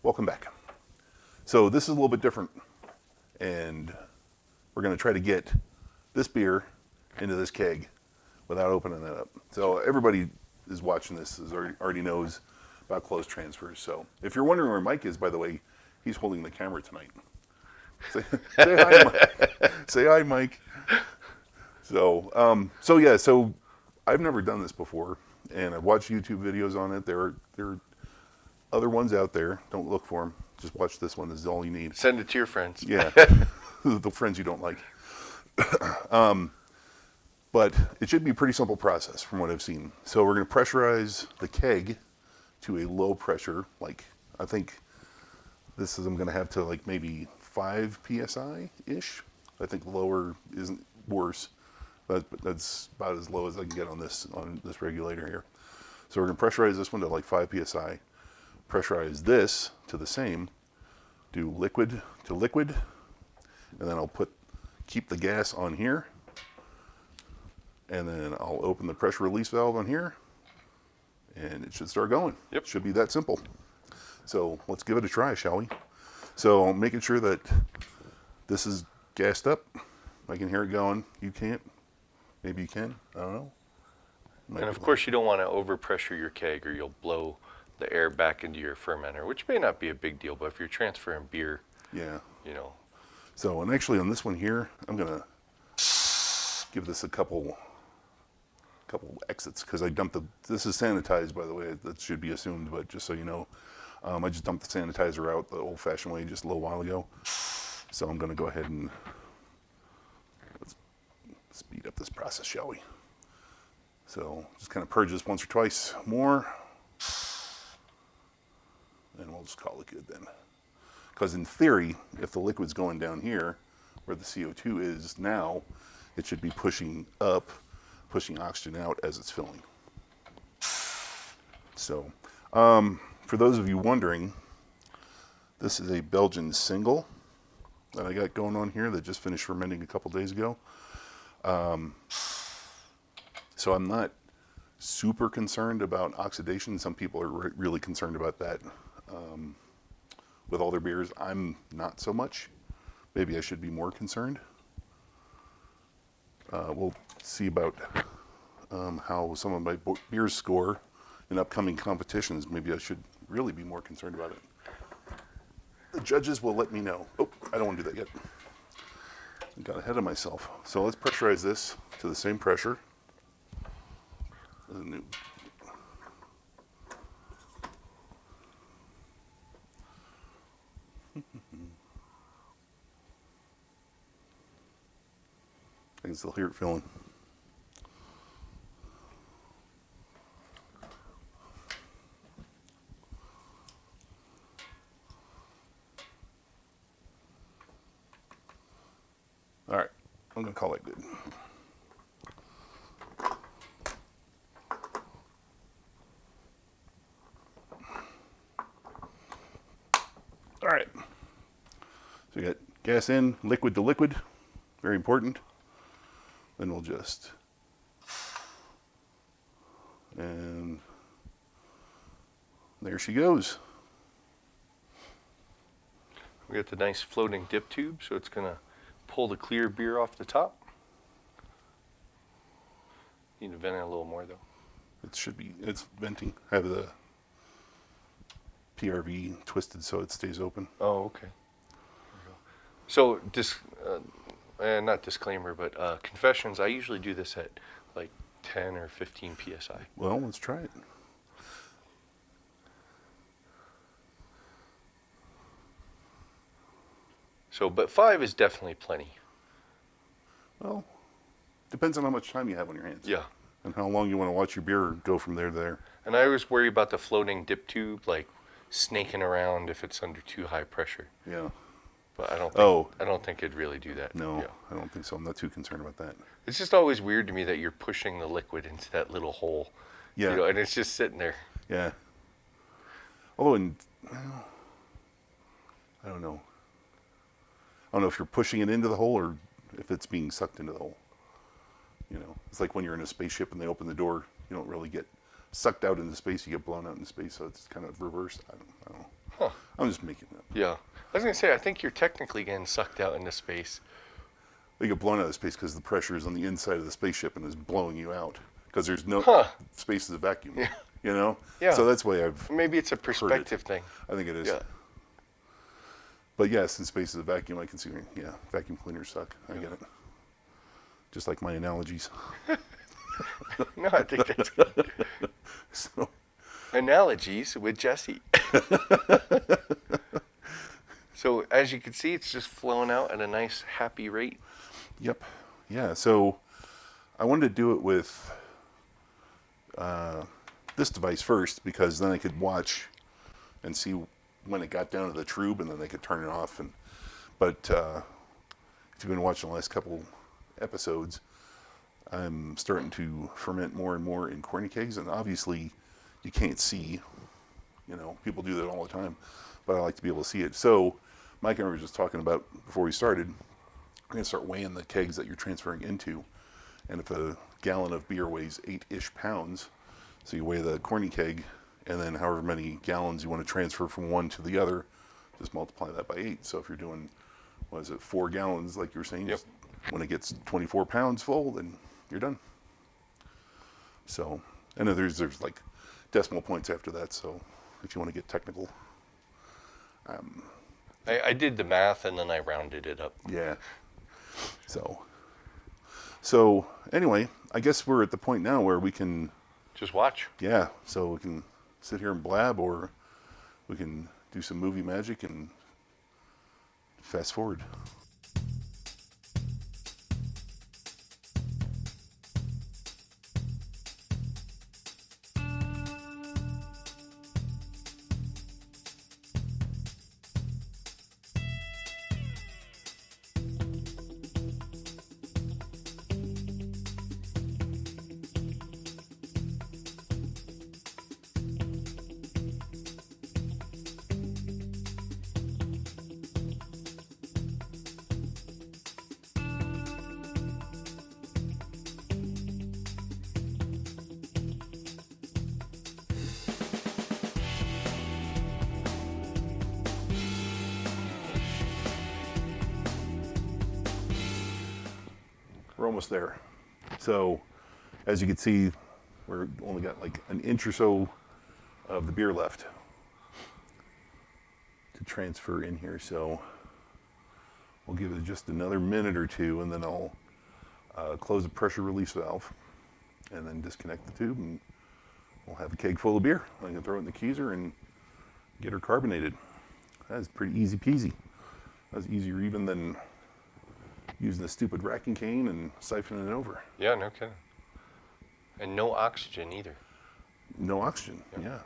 Welcome back. So this is a little bit different, and we're going to try to get this beer into this keg without opening it up. So everybody is watching this already knows about closed transfers. So if you're wondering where Mike is, by the way, he's holding the camera tonight. Say hi, Mike. Say hi, Mike. So I've never done this before, and I've watched YouTube videos on it. There are other ones out there. Don't look for them. Just watch this one. This is all you need. Send it to your friends. Yeah, the friends you don't like. But it should be a pretty simple process from what I've seen. So we're going to pressurize the keg to a low pressure. Like, I think I'm going to have to like maybe 5 psi-ish. I think lower isn't worse. But that's about as low as I can get on this regulator here. So we're going to pressurize this one to like 5 psi. Pressurize this to the same. Do liquid to liquid. And then I'll keep the gas on here. And then I'll open the pressure release valve on here, and it should start going. Yep. It should be that simple. So let's give it a try, shall we? So I'm making sure that this is gassed up. I can hear it going. You can't. Maybe you can. I don't know. And of course, you don't want to overpressure your keg, or you'll blow the air back into your fermenter, which may not be a big deal, but if you're transferring beer, yeah. you know. So, and actually on this one here, I'm going to give this a couple exits because I dumped this is sanitized, by the way. That should be assumed, but just so you know, I just dumped the sanitizer out the old-fashioned way just a little while ago. So I'm going to go ahead and let's speed up this process, shall we? So just kind of purge this once or twice more, and we'll just call it good then. Because in theory, if the liquid's going down here, where the CO2 is now, it should be pushing up, pushing oxygen out as it's filling. So, for those of you wondering, this is a Belgian single that I got going on here that just finished fermenting a couple days ago. So I'm not super concerned about oxidation. Some people are really concerned about that with all their beers. I'm not so much. Maybe I should be more concerned. We'll see about how some of my beers score in upcoming competitions. Maybe I should really be more concerned about it. The judges will let me know. Oh, I don't want to do that yet. I got ahead of myself. So let's pressurize this to the same pressure. I can still hear it filling. All right, I'm going to call it good. All right, so we got gas in, liquid to liquid, very important. Then we'll just, and there she goes. We got the nice floating dip tube, so it's going to pull the clear beer off the top. Need to vent it a little more, though. It should be, it's venting. I have the PRV twisted so it stays open. Oh, okay. So, not disclaimer, but confessions, I usually do this at like 10 or 15 psi. Well, let's try it. So, but 5 is definitely plenty. Well, depends on how much time you have on your hands. Yeah. And how long you want to watch your beer go from there to there. And I always worry about the floating dip tube, like snaking around if it's under too high pressure. Yeah. But I don't think it'd really do that. No, Yeah. I don't think so. I'm not too concerned about that. It's just always weird to me that you're pushing the liquid into that little hole. Yeah. You know, and it's just sitting there. Yeah. Although, I don't know. I don't know if you're pushing it into the hole or if it's being sucked into the hole. You know, it's like when you're in a spaceship and they open the door, you don't really get sucked out into space, you get blown out into space, so it's kind of reversed. I don't know. Huh. I'm just making it up. Yeah. I was going to say, I think you're technically getting sucked out into space. You get blown out of space because the pressure is on the inside of the spaceship and is blowing you out. Because there's no space is a vacuum. Yeah. You know? Yeah. So that's why I've Maybe it's a perspective thing. I think it is. Yeah. But yeah, since space is a vacuum, I can see, yeah, vacuum cleaners suck. I get it. Just like my analogies. No, I think that's good. So, Analogies with Jesse. So as you can see, it's just flowing out at a nice, happy rate. yep. Yeah, so I wanted to do it with this device first because then I could watch and see when it got down to the tube, and then they could turn it off. But if you've been watching the last couple episodes, I'm starting to ferment more and more in corny kegs, and obviously you can't see. You know, people do that all the time, but I like to be able to see it. So Mike and I were just talking about before we started, we're going to start weighing the kegs that you're transferring into. And if a gallon of beer weighs 8-ish pounds, so you weigh the corny keg, and then however many gallons you want to transfer from one to the other, just multiply that by 8. So if you're doing, 4 gallons, like you were saying, Yep. when it gets 24 pounds full, then you're done. So, and then there's like decimal points after that, so if you want to get technical. I did the math and then I rounded it up. Yeah. So anyway, I guess we're at the point now where we can, Just watch. yeah, so we can sit here and blab, or we can do some movie magic and fast forward. We're almost there. So, as you can see, we're only got like an inch or so of the beer left to transfer in here. So, we'll give it just another minute or two, and then I'll close the pressure release valve, and then disconnect the tube, and we'll have a keg full of beer. I can throw it in the keezer and get her carbonated. That's pretty easy peasy. That's easier even than using the stupid racking cane and siphoning it over. Yeah, no kidding. And no oxygen either. No oxygen, yeah.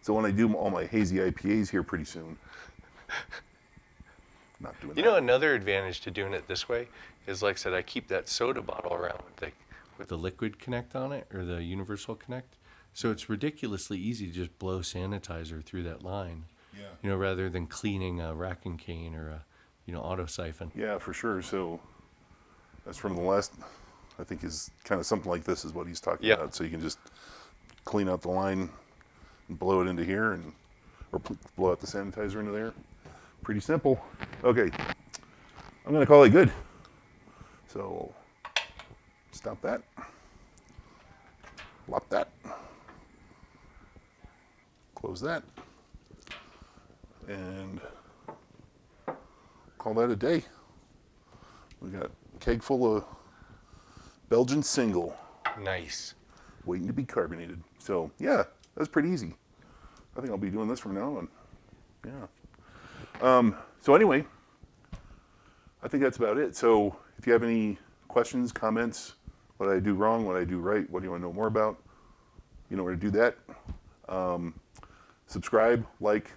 So when I do all my hazy IPAs here pretty soon, not doing that. You know, another advantage to doing it this way is, like I said, I keep that soda bottle around with the liquid connect on it, or the universal connect. So it's ridiculously easy to just blow sanitizer through that line. Yeah. You know, rather than cleaning a racking cane or a, auto siphon. Yeah, for sure. So that's from the last, I think, is kind of something like this is what he's talking about. So you can just clean out the line and blow it into here, or blow out the sanitizer into there. Pretty simple. Okay, I'm going to call it good. So stop that. Lock that. Close that. And call that a day. We got a keg full of Belgian single Nice. waiting to be carbonated. So yeah, that's pretty easy. I think I'll be doing this from now on. Yeah. So anyway, I think that's about it. So if you have any questions, comments, what I do wrong, what I do right, what do you want to know more about, you know where to do that. Subscribe, like,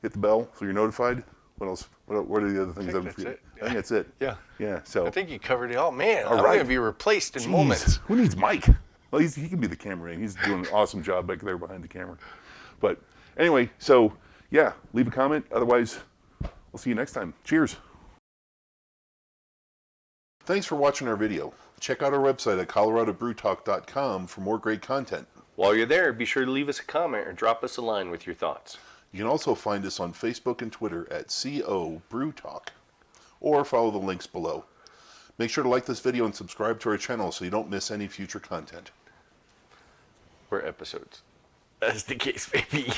hit the bell so you're notified. What else? What are the other things? I think that's it. I think that's it. Yeah. Yeah. So I think you covered it all. Man, All I'm right. going to be replaced in Jeez, moments. who needs Mike? Well, he can be the cameraman. He's doing an awesome job back there behind the camera. But anyway, so yeah, leave a comment. Otherwise, we'll see you next time. Cheers. Thanks for watching our video. Check out our website at coloradobrewtalk.com for more great content. While you're there, be sure to leave us a comment or drop us a line with your thoughts. You can also find us on Facebook and Twitter at CO Brew Talk, or follow the links below. Make sure to like this video and subscribe to our channel so you don't miss any future content. Or episodes, as the case may be.